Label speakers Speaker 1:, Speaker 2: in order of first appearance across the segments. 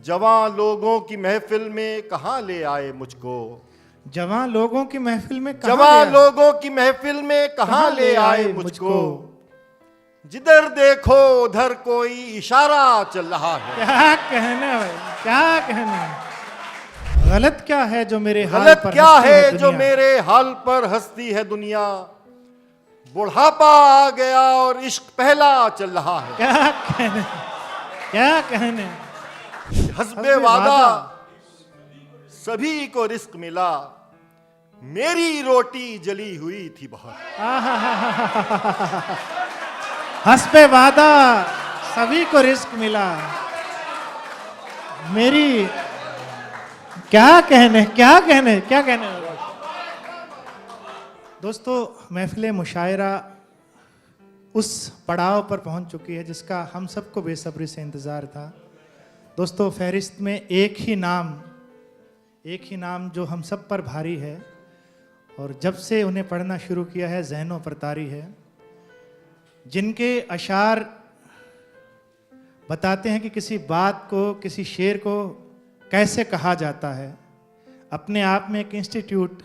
Speaker 1: जवां लोगों की महफिल में कहाँ ले आए मुझको।
Speaker 2: जवां लोगों की महफिल में
Speaker 1: जवां लोगों की महफिल में कहाँ ले आए मुझको। जिधर देखो उधर कोई इशारा चल रहा है।
Speaker 2: क्या कहना भाई, क्या कहना। गलत क्या है जो मेरे हाल
Speaker 1: गलत
Speaker 2: पर
Speaker 1: क्या
Speaker 2: हंसती
Speaker 1: है जो
Speaker 2: दुनिया।
Speaker 1: मेरे हाल पर हंसती है दुनिया। बुढ़ापा आ गया और इश्क पहला चल रहा है।
Speaker 2: क्या कहना, क्या कहना।
Speaker 1: हस्बे वादा सभी को रिस्क मिला, मेरी रोटी जली हुई थी बहुत।
Speaker 2: हस्बे वादा सभी को रिस्क मिला, मेरी क्या कहने, क्या कहने, क्या कहने। दोस्तों, महफिल मुशायरा उस पड़ाव पर पहुंच चुकी है जिसका हम सबको बेसब्री से इंतज़ार था। दोस्तों, फहरिस्त में एक ही नाम जो हम सब पर भारी है और जब से उन्हें पढ़ना शुरू किया है ज़हनों पर तारी है, जिनके अशार बताते हैं कि किसी बात को, किसी शेर को कैसे कहा जाता है, अपने आप में एक इंस्टीट्यूट।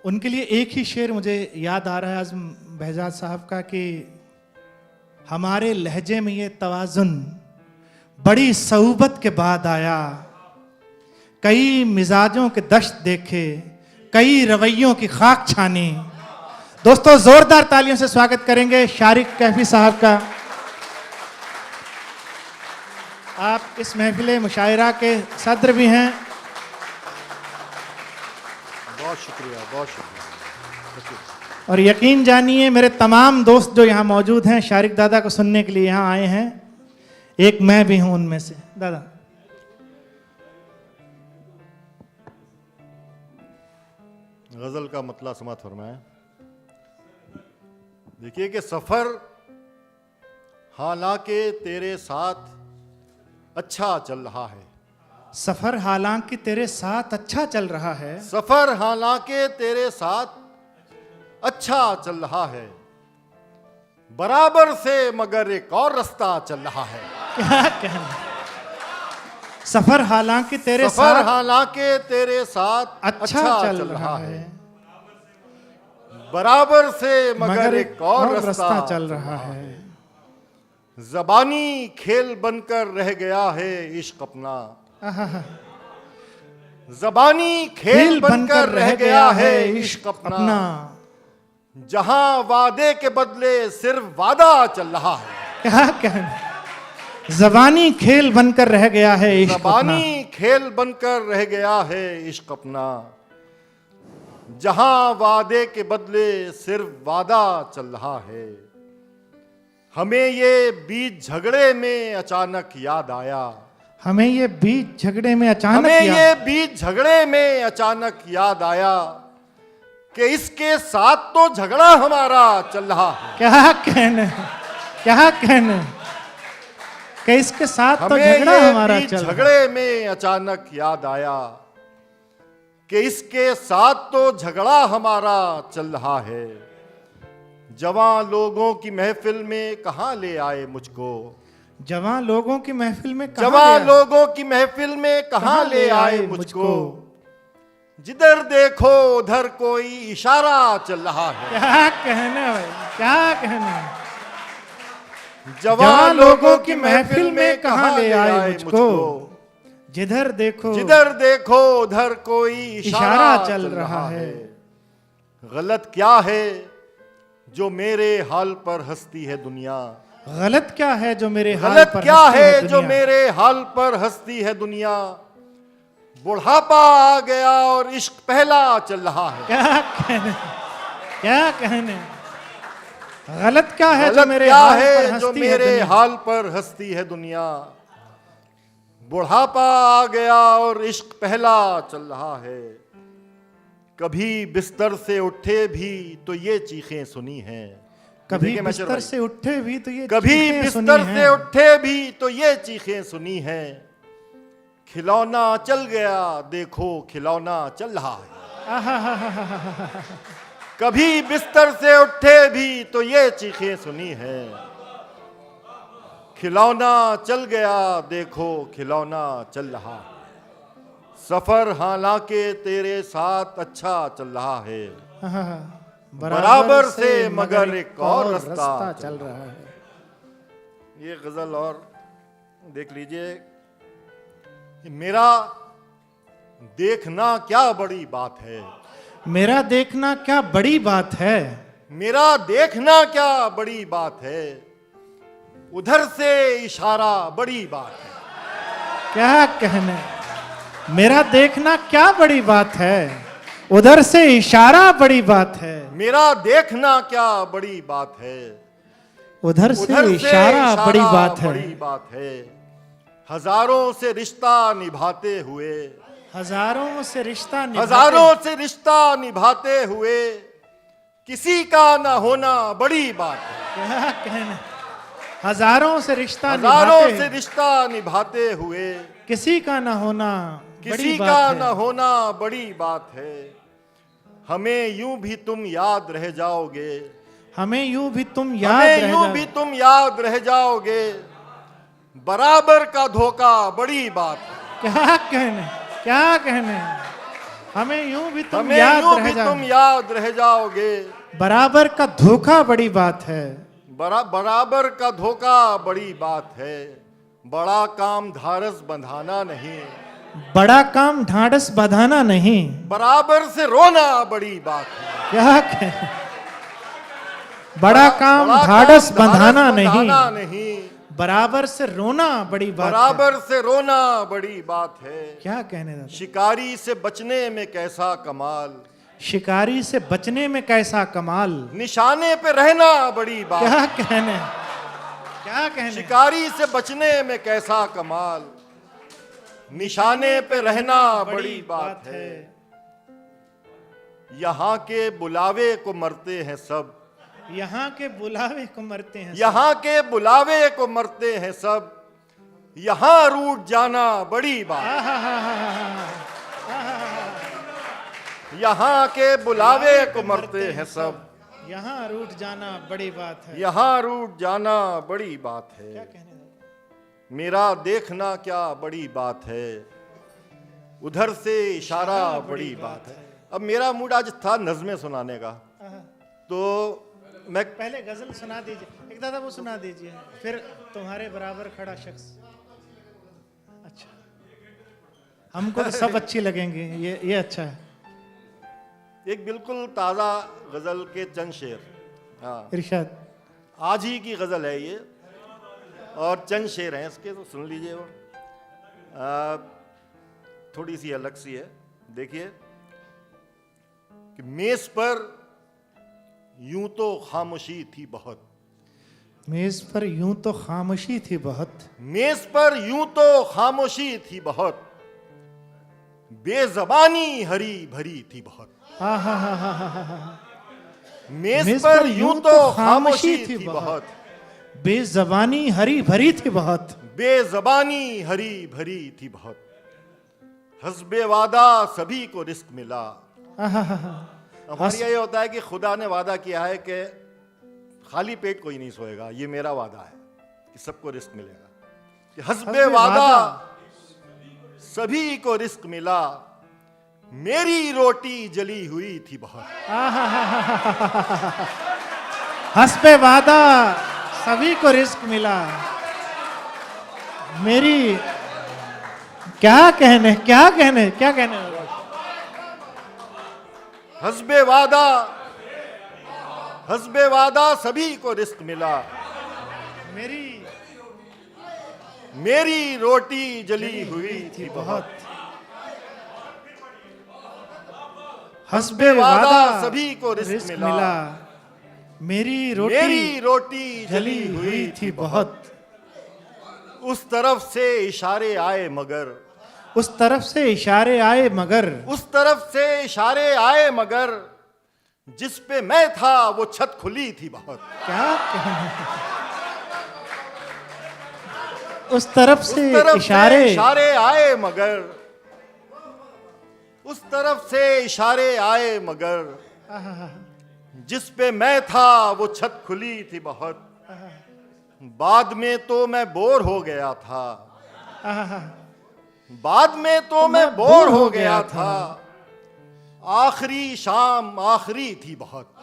Speaker 2: उनके लिए एक ही शेर मुझे याद आ रहा है आज़म बहजाद साहब का कि हमारे लहजे में ये तवाज़ुन बड़ी सऊबत के बाद आया, कई मिजाजों के दश्त देखे, कई रवैयों की खाक छानी। दोस्तों, जोरदार तालियों से स्वागत करेंगे शारिक कैफी साहब का। आप इस महफिल मुशायरा के सदर भी हैं।
Speaker 1: बहुत शुक्रिया, बहुत शुक्रिया।
Speaker 2: और यकीन जानिए, मेरे तमाम दोस्त जो यहाँ मौजूद हैं शारिक दादा को सुनने के लिए यहाँ आए हैं, एक मैं भी हूं उनमें से। दादा,
Speaker 1: गजल का मतला समात फरमाएं। देखिए कि सफर हालांकि तेरे साथ अच्छा चल रहा है।
Speaker 2: सफर हालांकि तेरे साथ अच्छा चल रहा है।
Speaker 1: सफर हालांकि तेरे साथ अच्छा चल रहा है, बराबर से मगर एक और रास्ता चल रहा है।
Speaker 2: क्या कहना। सफर हालांकि तेरे
Speaker 1: सफर
Speaker 2: साथ
Speaker 1: हालांकि तेरे साथ
Speaker 2: अच्छा चल रहा है,
Speaker 1: बराबर से मगर एक और
Speaker 2: रास्ता चल रहा है।
Speaker 1: ज़बानी खेल बनकर रह गया है इश्क अपना। ज़बानी खेल बनकर रह गया है इश्क अपना। जहां वादे के बदले सिर्फ वादा चल रहा है।
Speaker 2: क्या कहना। ज़बानी खेल बनकर रह गया है इश्क अपना।
Speaker 1: ज़बानी खेल बनकर रह गया है इश्क अपना। जहां वादे के बदले सिर्फ वादा चल रहा है। हमें ये बीच झगड़े में अचानक याद आया।
Speaker 2: हमें ये बीच झगड़े में अचानक
Speaker 1: हमें ये बीच झगड़े में अचानक याद आया कि इसके साथ तो झगड़ा हमारा चल रहा है।
Speaker 2: क्या कहने, क्या कहने कि इसके साथ तो
Speaker 1: हमें
Speaker 2: झगड़ा
Speaker 1: ये
Speaker 2: हमारा
Speaker 1: बीच
Speaker 2: चल रहा है।
Speaker 1: झगड़े में अचानक याद आया कि इसके साथ तो झगड़ा हमारा चल रहा है। जवां लोगों की महफिल में कहाँ ले आए मुझको।
Speaker 2: जवां लोगों की महफिल में कहाँ
Speaker 1: जवां
Speaker 2: ले आए?
Speaker 1: लोगों की महफिल में कहाँ ले आए मुझको। जिधर देखो उधर कोई इशारा चल रहा है।
Speaker 2: क्या कहना भाई, क्या कहना।
Speaker 1: जवां लोगों की महफिल में कहाँ ले आए मुझको।
Speaker 2: जिधर देखो
Speaker 1: उधर कोई
Speaker 2: इशारा चल रहा है।
Speaker 1: गलत क्या है जो मेरे हाल पर हंसती है दुनिया।
Speaker 2: गलत क्या है जो मेरे हाल
Speaker 1: गलत
Speaker 2: पर
Speaker 1: क्या
Speaker 2: हंसती
Speaker 1: है जो
Speaker 2: दुनिया।
Speaker 1: मेरे हाल पर हंसती है दुनिया। बुढ़ापा आ गया और इश्क पहला चल रहा है।
Speaker 2: क्या कहने, क्या कहने। गलत क्या है जो
Speaker 1: गलत
Speaker 2: मेरे
Speaker 1: क्या
Speaker 2: हाल पर
Speaker 1: है जो
Speaker 2: हंसती है
Speaker 1: मेरे
Speaker 2: दुनिया।
Speaker 1: हाल पर हंसती है दुनिया। बुढ़ापा आ गया और इश्क पहला चल रहा है। कभी बिस्तर से उठे भी तो ये चीखें सुनी हैं।
Speaker 2: कभी बिस्तर से उठे भी तो ये
Speaker 1: कभी
Speaker 2: चीखें
Speaker 1: बिस्तर
Speaker 2: सुनी
Speaker 1: से
Speaker 2: हैं।
Speaker 1: उठे भी तो ये चीखें सुनी हैं। खिलौना चल गया देखो खिलौना चल रहा है। कभी बिस्तर से उठे भी तो ये चीखें सुनी हैं। खिलौना चल गया देखो खिलौना चल रहा, सफर हालांकि तेरे साथ अच्छा चल रहा है, बराबर से मगर एक और रास्ता
Speaker 2: चल रहा है।
Speaker 1: ये गजल और देख लीजिए। मेरा देखना क्या बड़ी बात है,
Speaker 2: मेरा देखना क्या बड़ी बात है,
Speaker 1: मेरा देखना क्या बड़ी बात है, उधर से इशारा बड़ी बात है।
Speaker 2: क्या कहने, मेरा देखना क्या बड़ी बात है, उधर से इशारा बड़ी बात है।
Speaker 1: मेरा देखना क्या बड़ी बात है,
Speaker 2: उधर से इशारा बड़ी बात है।
Speaker 1: बड़ी बात है। हजारों से रिश्ता निभाते हुए,
Speaker 2: हजारों से रिश्ता निभाते,
Speaker 1: हजारों से रिश्ता निभाते हुए किसी का न होना बड़ी बात है।
Speaker 2: क्या कहने, हजारों से रिश्ता
Speaker 1: हजारों
Speaker 2: निभाते,
Speaker 1: से रिश्ता निभाते हुए
Speaker 2: किसी का न होना
Speaker 1: किसी
Speaker 2: बड़ी
Speaker 1: का
Speaker 2: बात
Speaker 1: न
Speaker 2: है।
Speaker 1: होना बड़ी बात है। हमें यूं भी तुम याद रह जाओगे,
Speaker 2: हमें यूं भी तुम याद
Speaker 1: हमें
Speaker 2: रह
Speaker 1: यूं
Speaker 2: जाओ।
Speaker 1: भी तुम याद रह जाओगे, बराबर का धोखा बड़ी बात है।
Speaker 2: क्या कहने, क्या कहने, हमें यूं भी तुम
Speaker 1: हमें
Speaker 2: याद
Speaker 1: यूं
Speaker 2: रह
Speaker 1: भी
Speaker 2: जाओ,
Speaker 1: तुम याद रह जाओगे,
Speaker 2: बराबर का धोखा बड़ी बात है।
Speaker 1: बराबर का धोखा बड़ी बात है। बड़ा काम धारस बंधाना नहीं,
Speaker 2: बड़ा काम ढांढस बंधाना नहीं,
Speaker 1: बराबर से रोना बड़ी बात है।
Speaker 2: क्या कहने, बड़ा काम
Speaker 1: बड़ा
Speaker 2: ढांढस
Speaker 1: काम
Speaker 2: बंधाना
Speaker 1: बंधाना
Speaker 2: नहीं,
Speaker 1: नहीं,
Speaker 2: बराबर से रोना बड़ी बात है।
Speaker 1: बराबर से रोना बड़ी बात है।
Speaker 2: क्या कहने दादा,
Speaker 1: शिकारी से बचने में कैसा कमाल,
Speaker 2: शिकारी से बचने में कैसा कमाल,
Speaker 1: निशाने पे रहना बड़ी बात।
Speaker 2: क्या कहने, क्या कहने,
Speaker 1: शिकारी से बचने में कैसा कमाल, निशाने पे रहना बड़ी बात है। यहाँ के बुलावे को मरते हैं सब,
Speaker 2: यहाँ के बुलावे को मरते हैं सब।
Speaker 1: यहाँ के बुलावे को मरते हैं सब, यहाँ रूठ जाना बड़ी बात। यहाँ के बुलावे को मरते हैं सब,
Speaker 2: यहाँ रूठ जाना बड़ी बात है।
Speaker 1: यहाँ रूठ जाना बड़ी बात है।
Speaker 2: क्या कहने दादा?
Speaker 1: मेरा देखना क्या बड़ी बात है, उधर से इशारा बड़ी बात है। अब मेरा मूड आज था नज़में सुनाने का, तो मैं
Speaker 2: पहले गजल सुना दीजिए एक दादा, वो सुना दीजिए, फिर तुम्हारे बराबर खड़ा शख्स। अच्छा, हमको तो सब अच्छी लगेंगे, ये अच्छा है।
Speaker 1: एक बिल्कुल ताज़ा गज़ल के चंद शेर, हाँ
Speaker 2: इरशाद।
Speaker 1: आज ही की गज़ल है ये, और चंद शेर हैं इसके, तो सुन लीजिए। वो थोड़ी सी अलग सी है। देखिए कि मेज पर यूं तो खामोशी थी बहुत,
Speaker 2: मेज पर यूं तो खामोशी थी बहुत,
Speaker 1: मेज पर यूं तो खामोशी थी बहुत, बेजबानी हरी भरी थी बहुत।
Speaker 2: हा हा हा हा हा हा।
Speaker 1: मेज पर यूं तो खामोशी थी बहुत,
Speaker 2: बेजबानी हरी भरी थी बहुत,
Speaker 1: बेजबानी हरी भरी थी बहुत, हस्बे वादा सभी को रिस्क मिला। हमारे ये होता है कि खुदा ने वादा किया है कि खाली पेट कोई नहीं सोएगा, ये मेरा वादा है कि सबको रिस्क मिलेगा। कि हस्बे वादा सभी को रिस्क मिला, मेरी रोटी जली हुई थी बहुत।
Speaker 2: हस्बे वादा सभी को रिस्क मिला, मेरी क्या कहने, क्या कहने, क्या कहने।
Speaker 1: हस्बे वादा सभी को रिस्क मिला, मेरी रोटी जली हुई थी बहुत।
Speaker 2: हस्बे वादा
Speaker 1: सभी को रिस्क मिला,
Speaker 2: मेरी
Speaker 1: रोटी जली हुई थी बहुत। उस तरफ से इशारे आए मगर,
Speaker 2: उस तरफ से इशारे आए मगर, उस
Speaker 1: तरफ से इशारे आए मगर, जिस पे मैं था वो छत खुली थी बहुत।
Speaker 2: क्या कहने, उस तरफ से
Speaker 1: इशारे आए मगर, उस तरफ से इशारे आए मगर, जिस पे मैं था वो छत खुली थी बहुत। बाद में तो मैं बोर हो गया था,
Speaker 2: आहा,
Speaker 1: बाद में तो मैं बोर हो गया था, आखिरी शाम आखिरी थी बहुत।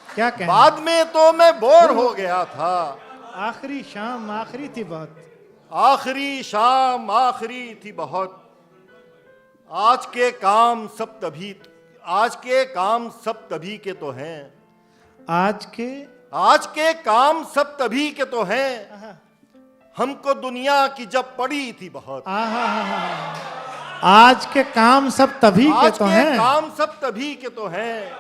Speaker 2: क्या कहना,
Speaker 1: बाद में तो मैं बोर हो गया था,
Speaker 2: आखिरी शाम आखिरी थी बहुत,
Speaker 1: आखिरी शाम आखिरी थी बहुत। आज के काम सब तभी, आज के काम सब तभी के तो हैं,
Speaker 2: आज के
Speaker 1: काम सब तभी के तो हैं, हमको दुनिया की जब पड़ी थी बहुत।
Speaker 2: आज के काम सब तभी के
Speaker 1: आज
Speaker 2: तो
Speaker 1: के
Speaker 2: हैं,
Speaker 1: काम सब तभी के तो हैं,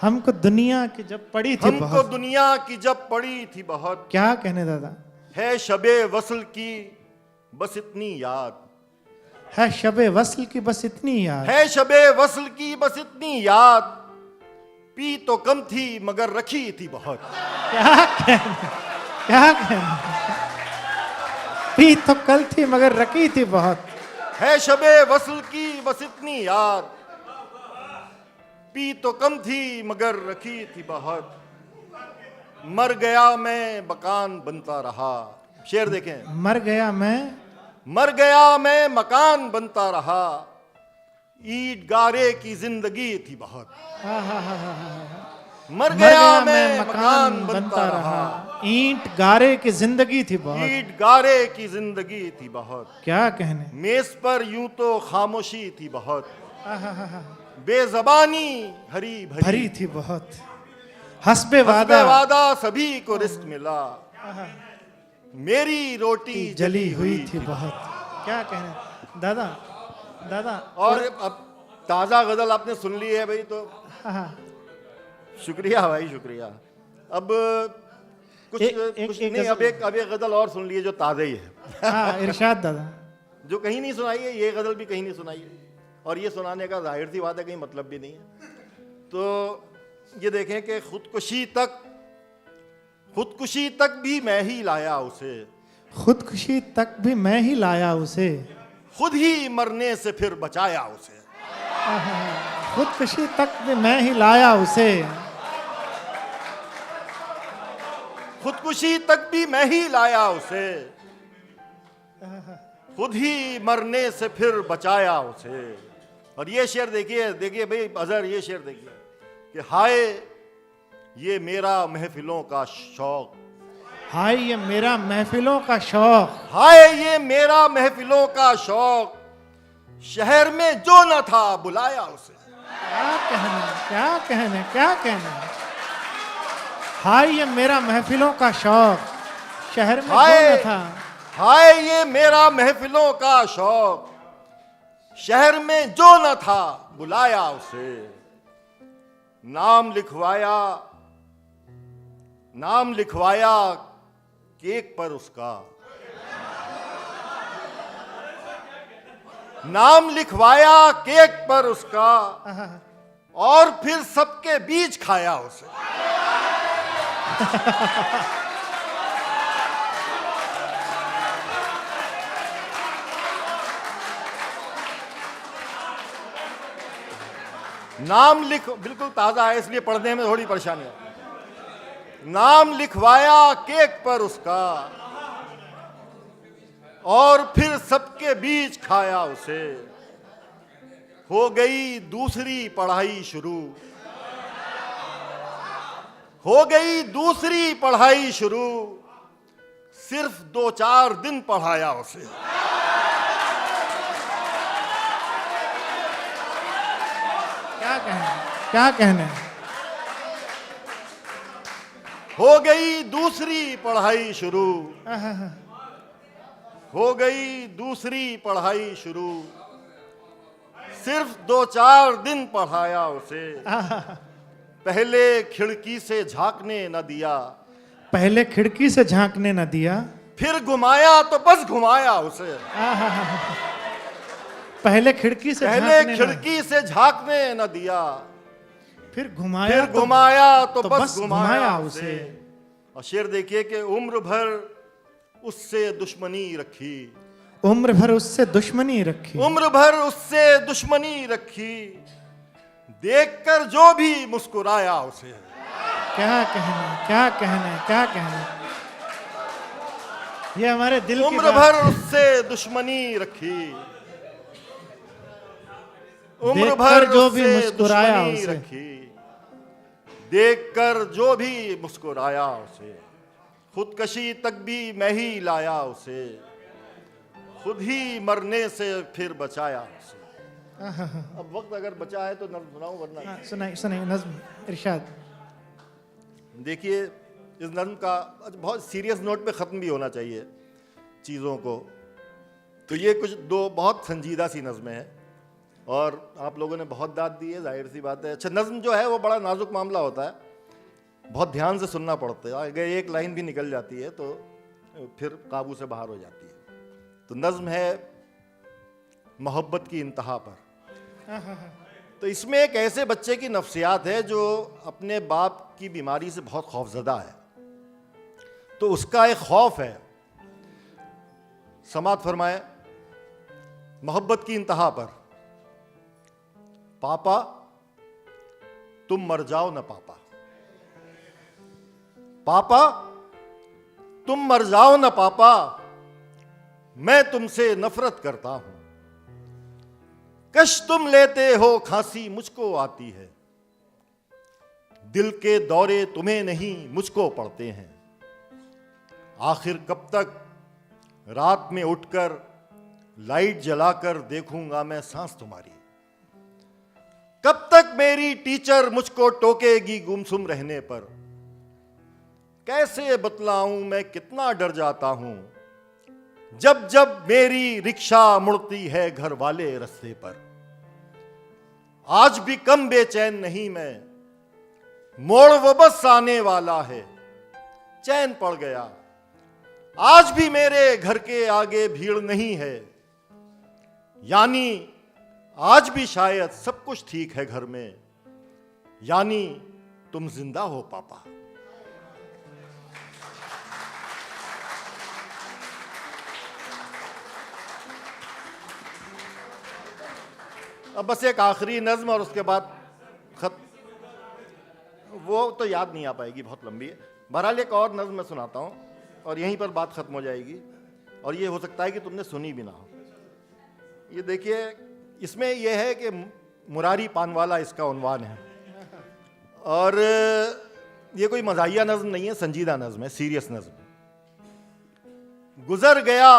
Speaker 2: हमको दुनिया की जब पड़ी थी
Speaker 1: हमको
Speaker 2: बहुत।
Speaker 1: दुनिया की जब पड़ी थी बहुत।
Speaker 2: क्या कहने दादा,
Speaker 1: है शबे वसल की बस इतनी याद,
Speaker 2: है शबे वस्ल की बस इतनी याद,
Speaker 1: है शबे वसल की बस इतनी याद, पी तो कम थी मगर रखी थी बहुत।
Speaker 2: क्या कहने, क्या कहने, पी तो कल थी मगर रखी थी बहुत।
Speaker 1: है शबे वसल की बस इतनी याद, पी तो कम थी मगर रखी थी बहुत। मर गया मैं मकान बनता रहा, शेर देखें।
Speaker 2: मर गया मैं
Speaker 1: मकान बनता रहा, ईट गारे की जिंदगी थी बहुत। मर गया मैं मकान बनता रहा,
Speaker 2: ईंट गारे की जिंदगी थी बहुत।
Speaker 1: ईट गारे की जिंदगी थी बहुत।
Speaker 2: क्या कहने,
Speaker 1: मेज पर यूं तो खामोशी थी बहुत, बेजबानी हरी
Speaker 2: भरी थी बहुत। हस्बे वादा
Speaker 1: वादा सभी को रिस्क मिला, मेरी रोटी
Speaker 2: जली हुई थी बहुत। क्या कहने दादा, दादा।
Speaker 1: और अब ताजा गजल आपने सुन ली है भाई, तो शुक्रिया भाई, शुक्रिया। अब कुछ कुछ नहीं, अब एक गजल और सुन लिए जो ताज़ा ही है।
Speaker 2: हाँ, इरशाद दादा।
Speaker 1: जो कहीं नहीं सुनाई है, ये गजल भी कहीं नहीं सुनाई है, और ये सुनाने का जाहिर सी बात है कहीं मतलब भी नहीं है। तो ये देखें कि खुदकुशी तक भी मैं ही लाया उसे,
Speaker 2: खुदकुशी तक भी मैं ही लाया उसे,
Speaker 1: खुद ही मरने से फिर बचाया उसे।
Speaker 2: खुदकुशी तक भी मैं ही लाया उसे,
Speaker 1: खुदकुशी तक भी मैं ही लाया उसे, खुद ही मरने से फिर बचाया उसे। और ये शेर देखिए, देखिए भाई अजहर, ये शेर देखिए कि हाय ये मेरा महफिलों का शौक,
Speaker 2: हाय ये मेरा महफिलों का शौक,
Speaker 1: हाय ये मेरा महफिलों का शौक, शहर में जो न था बुलाया उसे।
Speaker 2: क्या कहने, क्या कहने, क्या कहने, हाय ये मेरा महफिलों का शौक, शहर में जो न था।
Speaker 1: हाय ये मेरा महफिलों का शौक, शहर में जो न था बुलाया उसे। नाम लिखवाया केक पर उसका, नाम लिखवाया केक पर उसका, और फिर सबके बीच खाया उसे। नाम लिख, बिल्कुल ताजा है इसलिए पढ़ने में थोड़ी परेशानी है। नाम लिखवाया केक पर उसका, और फिर सबके बीच खाया उसे। हो गई दूसरी पढ़ाई शुरू, हो गई दूसरी पढ़ाई शुरू, सिर्फ 2-4 दिन पढ़ाया उसे।
Speaker 2: क्या कहने, क्या कहने,
Speaker 1: हो गई दूसरी पढ़ाई शुरू, हो गई दूसरी पढ़ाई शुरू, सिर्फ 2-4 दिन पढ़ाया उसे। पहले खिड़की से झांकने न दिया,
Speaker 2: पहले खिड़की से झांकने न दिया,
Speaker 1: फिर घुमाया तो बस घुमाया उसे।
Speaker 2: पहले खिड़की से
Speaker 1: झांकने न दिया,
Speaker 2: फिर घुमाया
Speaker 1: तो बस घुमाया उसे। और शेर देखिए कि उम्र भर उससे दुश्मनी रखी,
Speaker 2: उम्र भर उससे दुश्मनी रखी,
Speaker 1: उम्र भर उससे दुश्मनी रखी, देखकर जो भी मुस्कुराया उसे।
Speaker 2: क्या कहना, क्या कहना, क्या कहना। ये हमारे दिल की
Speaker 1: उम्र
Speaker 2: बात
Speaker 1: भर
Speaker 2: है।
Speaker 1: उससे दुश्मनी रखी, उम्र
Speaker 2: देखकर
Speaker 1: भर
Speaker 2: जो भी
Speaker 1: उससे
Speaker 2: मुस्कुराया
Speaker 1: दुश्मनी
Speaker 2: उसे।
Speaker 1: रखी, देखकर जो भी मुस्कुराया उसे, खुदकशी तक भी मैं ही लाया उसे, खुद ही मरने से फिर बचाया उसे। अब वक्त अगर बचा है तो नज़्म सुनाऊं, वरना
Speaker 2: हाँ, सुनाइए सुनाइए नज्म इरशाद।
Speaker 1: देखिए, इस नज़्म का बहुत सीरियस नोट पे ख़त्म भी होना चाहिए चीज़ों को। तो ये कुछ दो बहुत संजीदा सी नज़में हैं और आप लोगों ने बहुत दाद दी है, जाहिर सी बात है। अच्छा, नज़्म जो है वो बड़ा नाजुक मामला होता है, बहुत ध्यान से सुनना पड़ता है। अगर एक लाइन भी निकल जाती है तो फिर काबू से बाहर हो जाती है। तो नज़्म है मोहब्बत की इंतहा पर। तो इसमें एक ऐसे बच्चे की नफ्सियात है जो अपने बाप की बीमारी से बहुत खौफजदा है, तो उसका एक खौफ है। समात फरमाए, मोहब्बत की इंतहा पर। पापा तुम मर जाओ ना पापा, पापा तुम मर जाओ ना पापा, मैं तुमसे नफरत करता हूं। कश तुम लेते हो खांसी मुझको आती है, दिल के दौरे तुम्हें नहीं मुझको पड़ते हैं। आखिर कब तक रात में उठकर लाइट जलाकर देखूंगा मैं सांस तुम्हारी। कब तक मेरी टीचर मुझको टोकेगी गुमसुम रहने पर। कैसे बतलाऊं मैं कितना डर जाता हूं, जब जब मेरी रिक्शा मुड़ती है घर वाले रास्ते पर। आज भी कम बेचैन नहीं मैं, मोड़ वो बस आने वाला है, चैन पड़ गया। आज भी मेरे घर के आगे भीड़ नहीं है, यानी आज भी शायद सब कुछ ठीक है घर में, यानी तुम जिंदा हो पापा। अब बस एक आखिरी नज्म और उसके बाद खत, वो तो याद नहीं आ पाएगी, बहुत लंबी है। बहरहाल एक और नज्म मैं सुनाता हूँ और यहीं पर बात खत्म हो जाएगी, और ये हो सकता है कि तुमने सुनी भी ना हो। ये देखिए, इसमें यह है कि मुरारी पानवाला इसका उन्वान है, और ये कोई मज़ाहिया नज्म नहीं है, संजीदा नज्म है, सीरियस नज्म। गुजर गया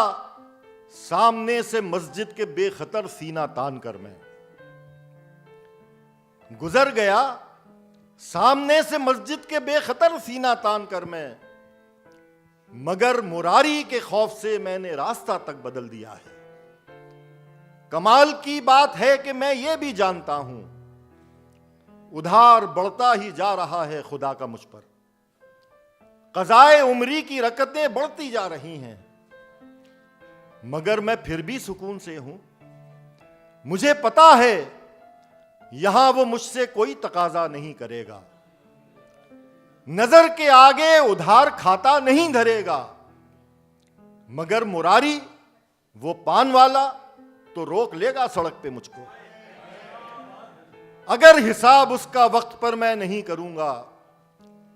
Speaker 1: सामने से मस्जिद के बेखतर सीना तान कर मैं, गुजर गया सामने से मस्जिद के बेखतर सीना तान कर मैं, मगर मुरारी के खौफ से मैंने रास्ता तक बदल दिया है। कमाल की बात है कि मैं ये भी जानता हूं, उधार बढ़ता ही जा रहा है खुदा का मुझ पर। क़ज़ाए उम्री की रकतें बढ़ती जा रही हैं, मगर मैं फिर भी सुकून से हूं। मुझे पता है यहां वो मुझसे कोई तकाजा नहीं करेगा, नजर के आगे उधार खाता नहीं धरेगा। मगर मुरारी वो पान वाला तो रोक लेगा सड़क पे मुझको। अगर हिसाब उसका वक्त पर मैं नहीं करूंगा,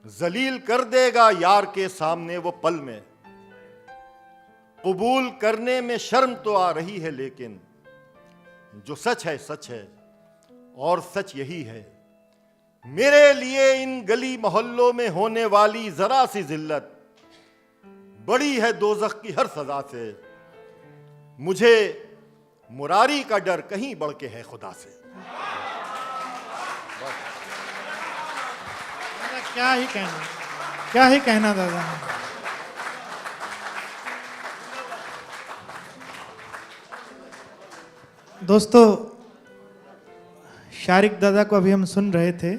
Speaker 1: जलील कर देगा यार के सामने वो पल में। कबूल करने में शर्म तो आ रही है, लेकिन जो सच है और सच यही है। मेरे लिए इन गली मोहल्लों में होने वाली जरा सी जिल्लत बड़ी है दोज़ख की हर सजा से। मुझे मुरारी का डर कहीं बढ़ के है खुदा से।
Speaker 2: क्या ही कहना, क्या ही कहना दादा। दोस्तों, शारिक दादा को अभी हम सुन रहे थे।